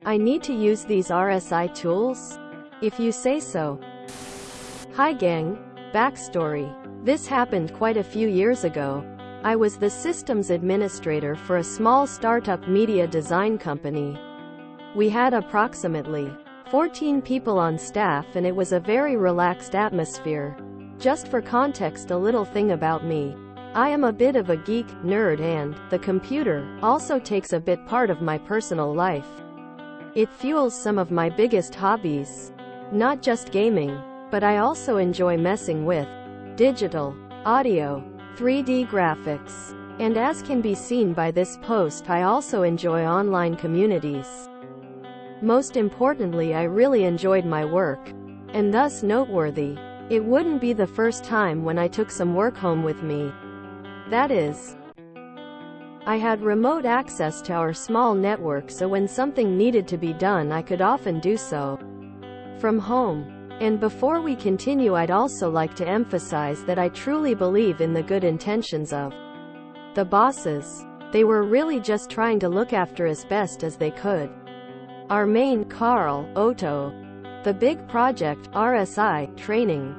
I need to use these RSI tools? If you say so. Hi gang. Backstory. This happened quite a few years ago. I was the systems administrator for a small startup media design company. We had approximately 14 people on staff and it was a very relaxed atmosphere. Just for context, a little thing about me. I am a bit of a geek, nerd, and the computer also takes a bit part of my personal life. It fuels some of my biggest hobbies. Not just gaming, but I also enjoy messing with digital, audio, 3D graphics. And as can be seen by this post, I also enjoy online communities. Most importantly, I really enjoyed my work. And thus noteworthy. It wouldn't be the first time when I took some work home with me. That is, I had remote access to our small network, so when something needed to be done I could often do so from home. And before we continue, I'd also like to emphasize that I truly believe in the good intentions of the bosses. They were really just trying to look after us best as they could. Our main, Carl, Otto, the big project, RSI, training.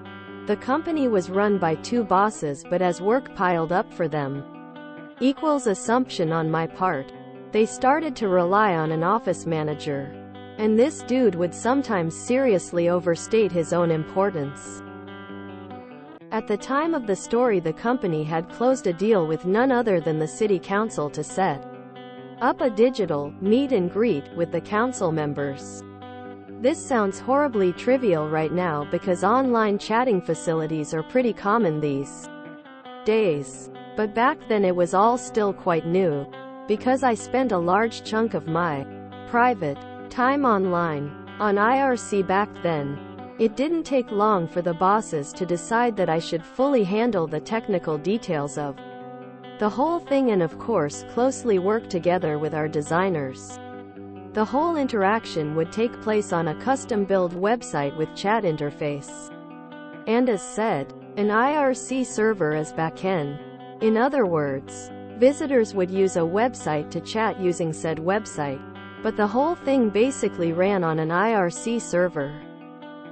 The company was run by two bosses, but as work piled up for them, equals assumption on my part, they started to rely on an office manager. And this dude would sometimes seriously overstate his own importance. At the time of the story, the company had closed a deal with none other than the city council to set up a digital meet and greet with the council members. This sounds horribly trivial right now because online chatting facilities are pretty common these days. But back then it was all still quite new, because I spent a large chunk of my private time online on IRC back then. It didn't take long for the bosses to decide that I should fully handle the technical details of the whole thing and of course closely work together with our designers. The whole interaction would take place on a custom-built website with chat interface. And as said, an IRC server as backend. In other words, visitors would use a website to chat using said website. But the whole thing basically ran on an IRC server.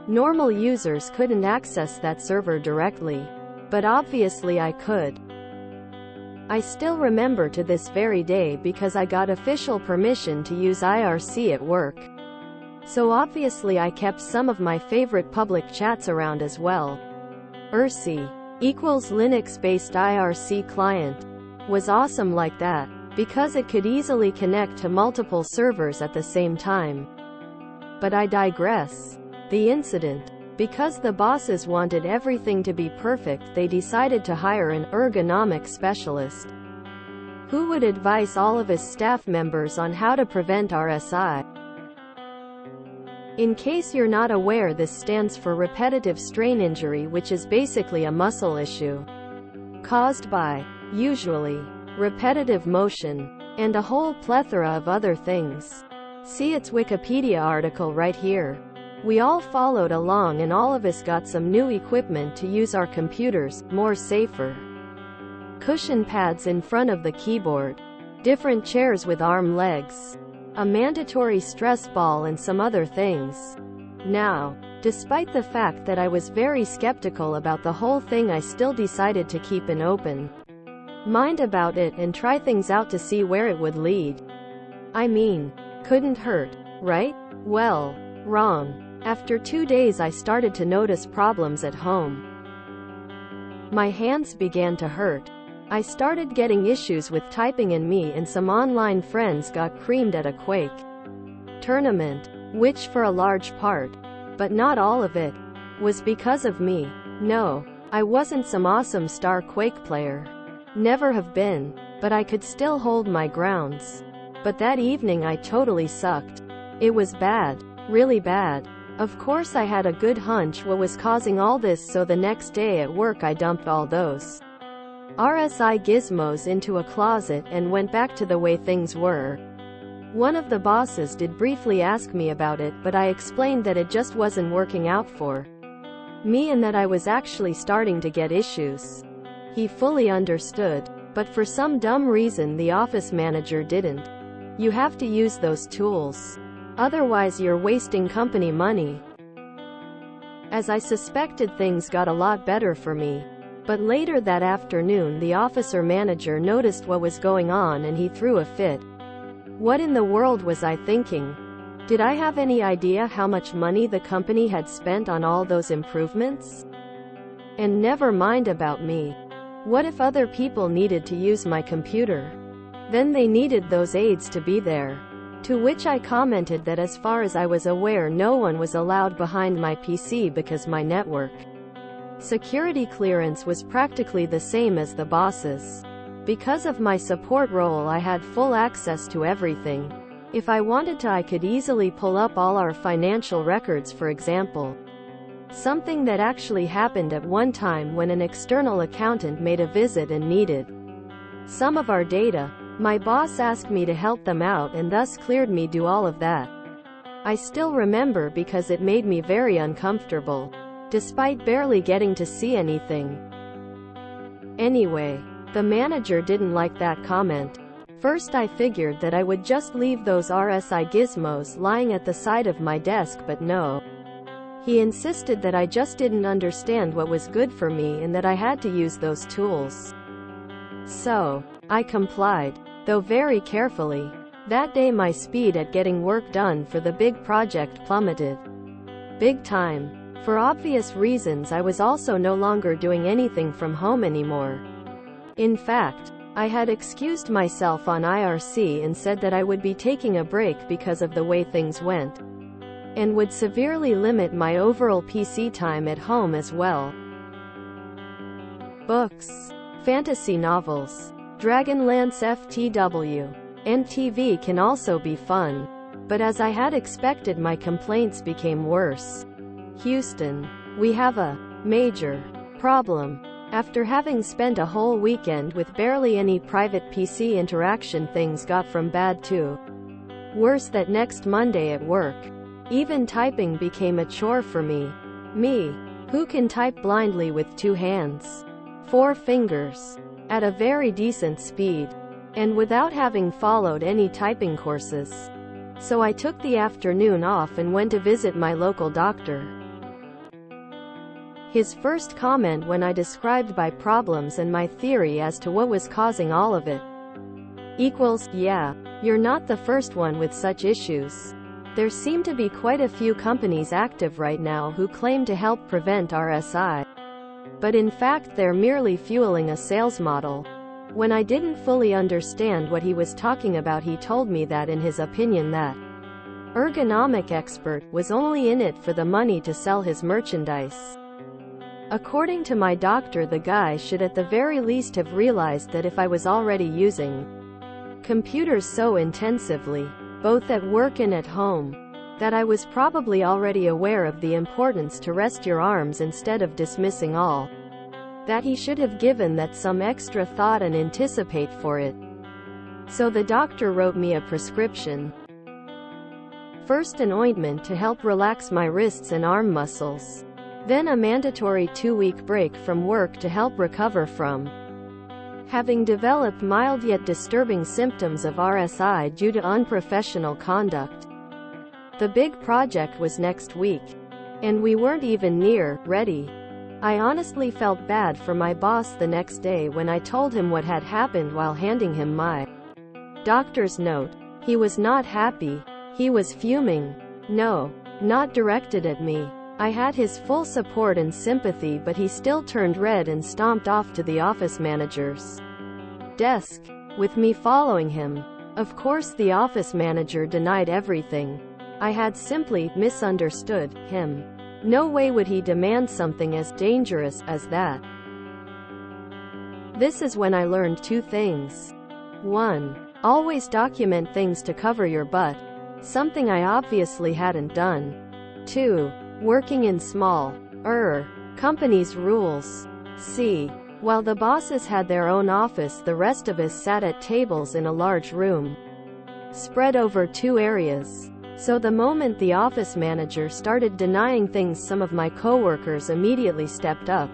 Normal users couldn't access that server directly. But obviously I could. I still remember to this very day because I got official permission to use IRC at work. So obviously I kept some of my favorite public chats around as well. RSI equals Linux-based IRC client was awesome like that, because it could easily connect to multiple servers at the same time. But I digress. The incident. Because the bosses wanted everything to be perfect, they decided to hire an ergonomic specialist who would advise all of his staff members on how to prevent RSI. In case you're not aware, this stands for repetitive strain injury, which is basically a muscle issue caused by, usually, repetitive motion, and a whole plethora of other things. See its Wikipedia article right here. We all followed along and all of us got some new equipment to use our computers more safer. Cushion pads in front of the keyboard, different chairs with arm legs, a mandatory stress ball and some other things. Now, despite the fact that I was very skeptical about the whole thing, I still decided to keep an open mind about it and try things out to see where it would lead. I mean, couldn't hurt, right? Well, wrong. After 2 days I started to notice problems at home. My hands began to hurt. I started getting issues with typing, and me and some online friends got creamed at a Quake tournament, which for a large part, but not all of it, was because of me. No, I wasn't some awesome star Quake player. Never have been, but I could still hold my grounds. But that evening I totally sucked. It was bad, really bad. Of course I had a good hunch what was causing all this, so the next day at work I dumped all those RSI gizmos into a closet and went back to the way things were. One of the bosses did briefly ask me about it, but I explained that it just wasn't working out for me and that I was actually starting to get issues. He fully understood, but for some dumb reason the office manager didn't. You have to use those tools. Otherwise you're wasting company money. As I suspected, things got a lot better for me. But later that afternoon the officer manager noticed what was going on and he threw a fit. What in the world was I thinking? Did I have any idea how much money the company had spent on all those improvements? And never mind about me. What if other people needed to use my computer? Then they needed those aides to be there. To which I commented that as far as I was aware no one was allowed behind my PC because my network security clearance was practically the same as the boss's. Because of my support role I had full access to everything. If I wanted to I could easily pull up all our financial records, for example. Something that actually happened at one time when an external accountant made a visit and needed some of our data. My boss asked me to help them out and thus cleared me do all of that. I still remember because it made me very uncomfortable, despite barely getting to see anything. Anyway, the manager didn't like that comment. First I figured that I would just leave those RSI gizmos lying at the side of my desk, but no. He insisted that I just didn't understand what was good for me and that I had to use those tools. So, I complied, though very carefully. That day my speed at getting work done for the big project plummeted. Big time. For obvious reasons I was also no longer doing anything from home anymore. In fact, I had excused myself on IRC and said that I would be taking a break because of the way things went, and would severely limit my overall PC time at home as well. Books. Fantasy novels. Dragonlance FTW. And TV can also be fun. But as I had expected my complaints became worse. Houston. We have a major problem. After having spent a whole weekend with barely any private PC interaction, things got from bad to worse that next Monday at work. Even typing became a chore for me. Me, who can type blindly with 2 hands, 4 fingers, at a very decent speed, and without having followed any typing courses. So I took the afternoon off and went to visit my local doctor. His first comment when I described my problems and my theory as to what was causing all of it equals, "Yeah, you're not the first one with such issues. There seem to be quite a few companies active right now who claim to help prevent RSI. But in fact they're merely fueling a sales model." When I didn't fully understand what he was talking about, he told me that in his opinion that ergonomic expert was only in it for the money to sell his merchandise. According to my doctor, the guy should at the very least have realized that if I was already using computers so intensively, both at work and at home, that I was probably already aware of the importance to rest your arms instead of dismissing all. That he should have given that some extra thought and anticipate for it. So the doctor wrote me a prescription. First an ointment to help relax my wrists and arm muscles. Then a mandatory 2-week break from work to help recover from having developed mild yet disturbing symptoms of RSI due to unprofessional conduct. The big project was next week, and we weren't even near ready. I honestly felt bad for my boss the next day when I told him what had happened while handing him my doctor's note. He was not happy. He was fuming. No, not directed at me. I had his full support and sympathy, but he still turned red and stomped off to the office manager's desk, with me following him. Of course the office manager denied everything. I had simply misunderstood him. No way would he demand something as dangerous as that. This is when I learned 2 things. 1. Always document things to cover your butt. Something I obviously hadn't done. 2. Working in small companies rules. C. While the bosses had their own office, the rest of us sat at tables in a large room, spread over 2 areas. So the moment the office manager started denying things, some of my coworkers immediately stepped up.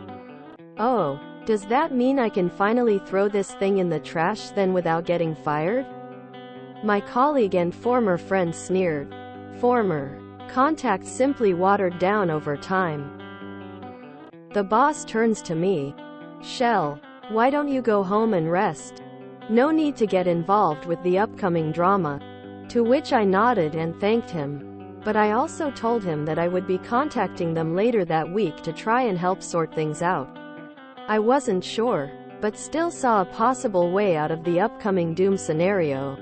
"Oh, does that mean I can finally throw this thing in the trash then without getting fired?" My colleague and former friend sneered. Former contact simply watered down over time. The boss turns to me. Shell, why don't you go home and rest? No need to get involved with the upcoming drama. To which I nodded and thanked him. But I also told him that I would be contacting them later that week to try and help sort things out. I wasn't sure, but still saw a possible way out of the upcoming doom scenario.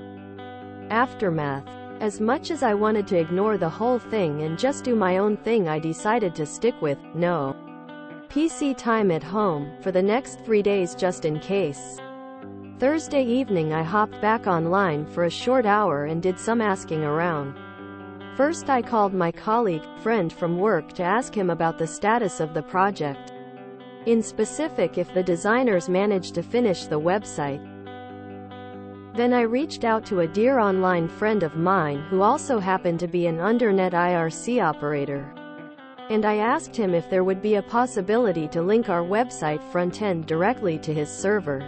Aftermath. As much as I wanted to ignore the whole thing and just do my own thing, I decided to stick with no PC time at home for the next 3 days just in case. Thursday evening I hopped back online for a short hour and did some asking around. First I called my friend from work to ask him about the status of the project. In specific, if the designers managed to finish the website. Then I reached out to a dear online friend of mine who also happened to be an undernet IRC operator. And I asked him if there would be a possibility to link our website front-end directly to his server,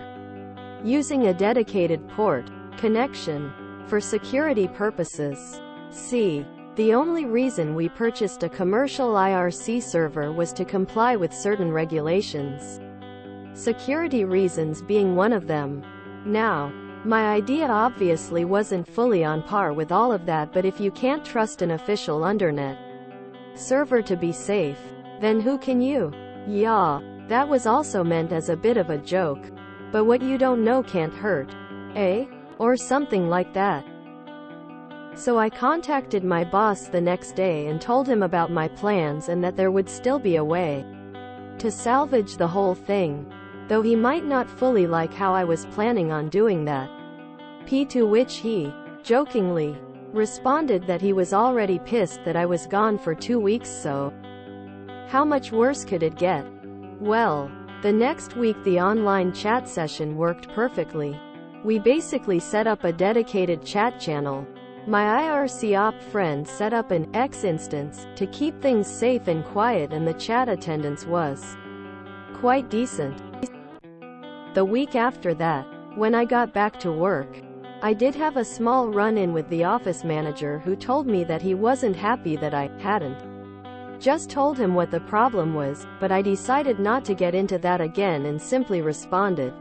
using a dedicated port connection for security purposes. See, the only reason we purchased a commercial IRC server was to comply with certain regulations, security reasons being one of them. Now, my idea obviously wasn't fully on par with all of that, but if you can't trust an official undernet server to be safe, then who can you? Yeah, that was also meant as a bit of a joke. But what you don't know can't hurt, eh? Or something like that. So I contacted my boss the next day and told him about my plans and that there would still be a way to salvage the whole thing, though he might not fully like how I was planning on doing that. To which he, jokingly, responded that he was already pissed that I was gone for 2 weeks, so how much worse could it get? Well, the next week the online chat session worked perfectly. We basically set up a dedicated chat channel. My IRC op friend set up an X instance to keep things safe and quiet, and the chat attendance was quite decent. The week after that, when I got back to work, I did have a small run-in with the office manager who told me that he wasn't happy that I hadn't just told him what the problem was, but I decided not to get into that again and simply responded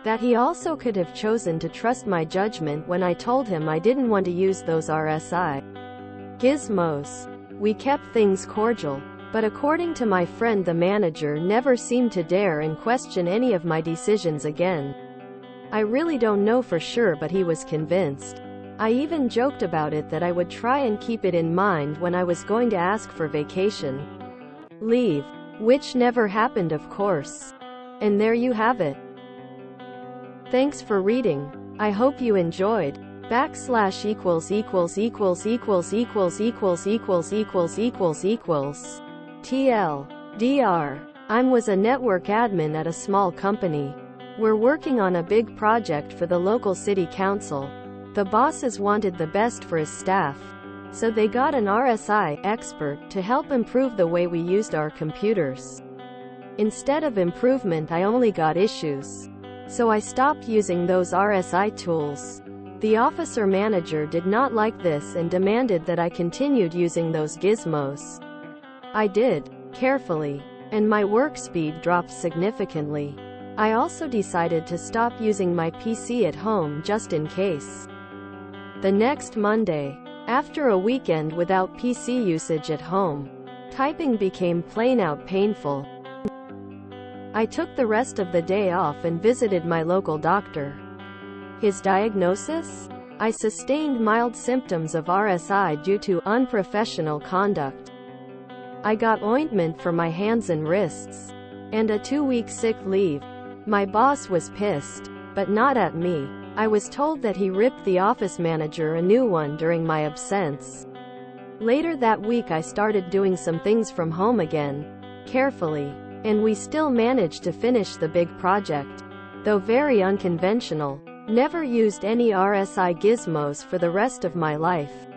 that he also could have chosen to trust my judgment when I told him I didn't want to use those RSI gizmos. We kept things cordial, but according to my friend, the manager never seemed to dare and question any of my decisions again. I really don't know for sure, but he was convinced. I even joked about it that I would try and keep it in mind when I was going to ask for vacation leave, which never happened, of course. And there you have it. Thanks for reading. I hope you enjoyed. TLDR. I was a network admin at a small company. We're working on a big project for the local city council. The bosses wanted the best for his staff, so they got an RSI expert to help improve the way we used our computers. Instead of improvement, I only got issues. So I stopped using those RSI tools. The officer manager did not like this and demanded that I continued using those gizmos. I did, carefully, and my work speed dropped significantly. I also decided to stop using my PC at home just in case. The next Monday, after a weekend without PC usage at home, typing became plain out painful. I took the rest of the day off and visited my local doctor. His diagnosis? I sustained mild symptoms of RSI due to unprofessional conduct. I got ointment for my hands and wrists, and a 2-week sick leave. My boss was pissed, but not at me. I was told that he ripped the office manager a new one during my absence. Later that week I started doing some things from home again, carefully, and we still managed to finish the big project. Though very unconventional, never used any RSI gizmos for the rest of my life.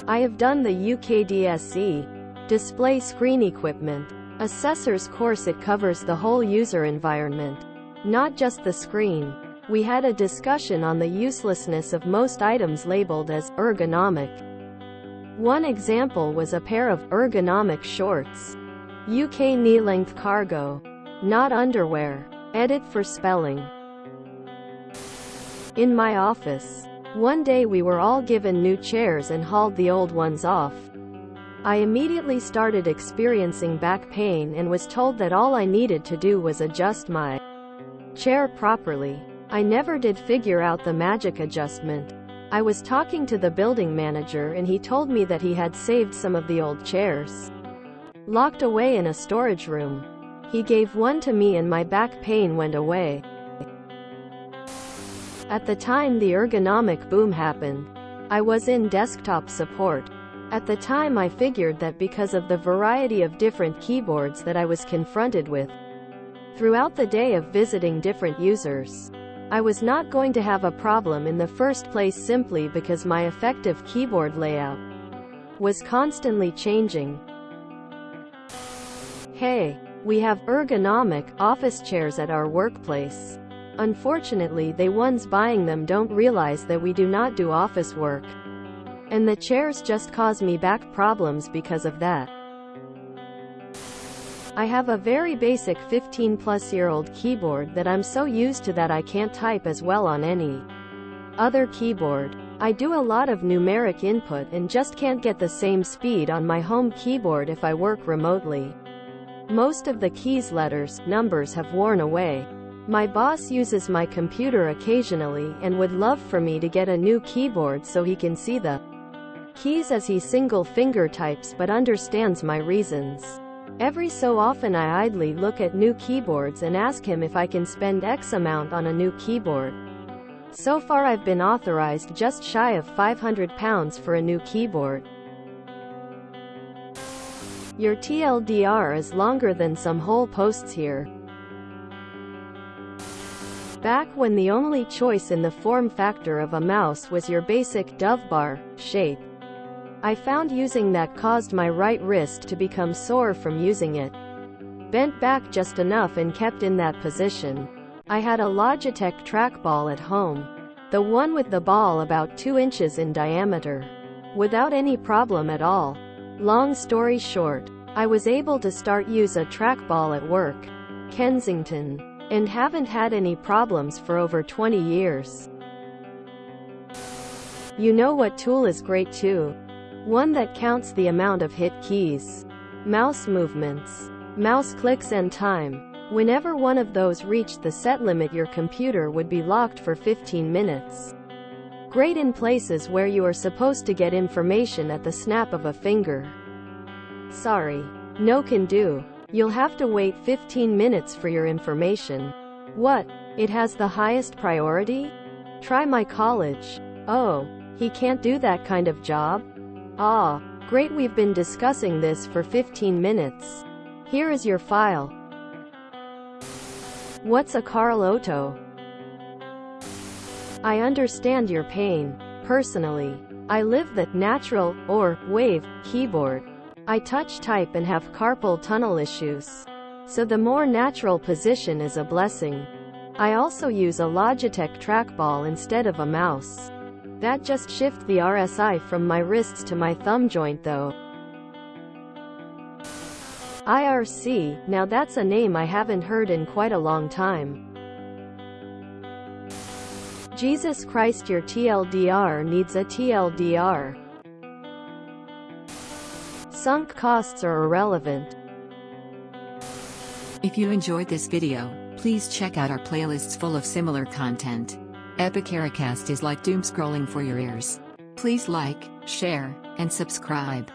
I have done the UKDSE, Display Screen Equipment, Assessor's course. It covers the whole user environment, not just the screen. We had a discussion on the uselessness of most items labeled as ergonomic. One example was a pair of ergonomic shorts. UK knee-length cargo. Not underwear. Edit for spelling. In my office, one day we were all given new chairs and hauled the old ones off. I immediately started experiencing back pain and was told that all I needed to do was adjust my chair properly. I never did figure out the magic adjustment. I was talking to the building manager and he told me that he had saved some of the old chairs, locked away in a storage room. He gave one to me and my back pain went away. At the time the ergonomic boom happened, I was in desktop support. At the time I figured that because of the variety of different keyboards that I was confronted with throughout the day of visiting different users, I was not going to have a problem in the first place simply because my effective keyboard layout was constantly changing. Hey, we have ergonomic office chairs at our workplace. Unfortunately, the ones buying them don't realize that we do not do office work. And the chairs just cause me back problems because of that. I have a very basic 15-plus-year-old keyboard that I'm so used to that I can't type as well on any other keyboard. I do a lot of numeric input and just can't get the same speed on my home keyboard if I work remotely. Most of the keys, letters, numbers have worn away. My boss uses my computer occasionally and would love for me to get a new keyboard so he can see the keys as he single-finger types but understands my reasons. Every so often I idly look at new keyboards and ask him if I can spend X amount on a new keyboard. So far I've been authorized just shy of £500 for a new keyboard. Your TLDR is longer than some whole posts here. Back when the only choice in the form factor of a mouse was your basic dove bar shape, I found using that caused my right wrist to become sore from using it. Bent back just enough and kept in that position. I had a Logitech trackball at home, the one with the ball about 2 inches in diameter, without any problem at all. Long story short, I was able to start use a trackball at work, Kensington, and haven't had any problems for over 20 years. You know what tool is great too? One that counts the amount of hit keys, mouse movements, mouse clicks and time. Whenever one of those reached the set limit, your computer would be locked for 15 minutes. Great in places where you are supposed to get information at the snap of a finger. Sorry, no can do. You'll have to wait 15 minutes for your information. What? It has the highest priority? Try my college. Oh, he can't do that kind of job? Ah, great, we've been discussing this for 15 minutes. Here is your file. What's a Carl Otto? I understand your pain. Personally, I live the natural, or wave, keyboard. I touch type and have carpal tunnel issues. So the more natural position is a blessing. I also use a Logitech trackball instead of a mouse. That just shifts the RSI from my wrists to my thumb joint though. IRC, now that's a name I haven't heard in quite a long time. Jesus Christ, your TLDR needs a TLDR. Sunk costs are irrelevant. If you enjoyed this video, please check out our playlists full of similar content. Epicaricast is like doom scrolling for your ears. Please like, share, and subscribe.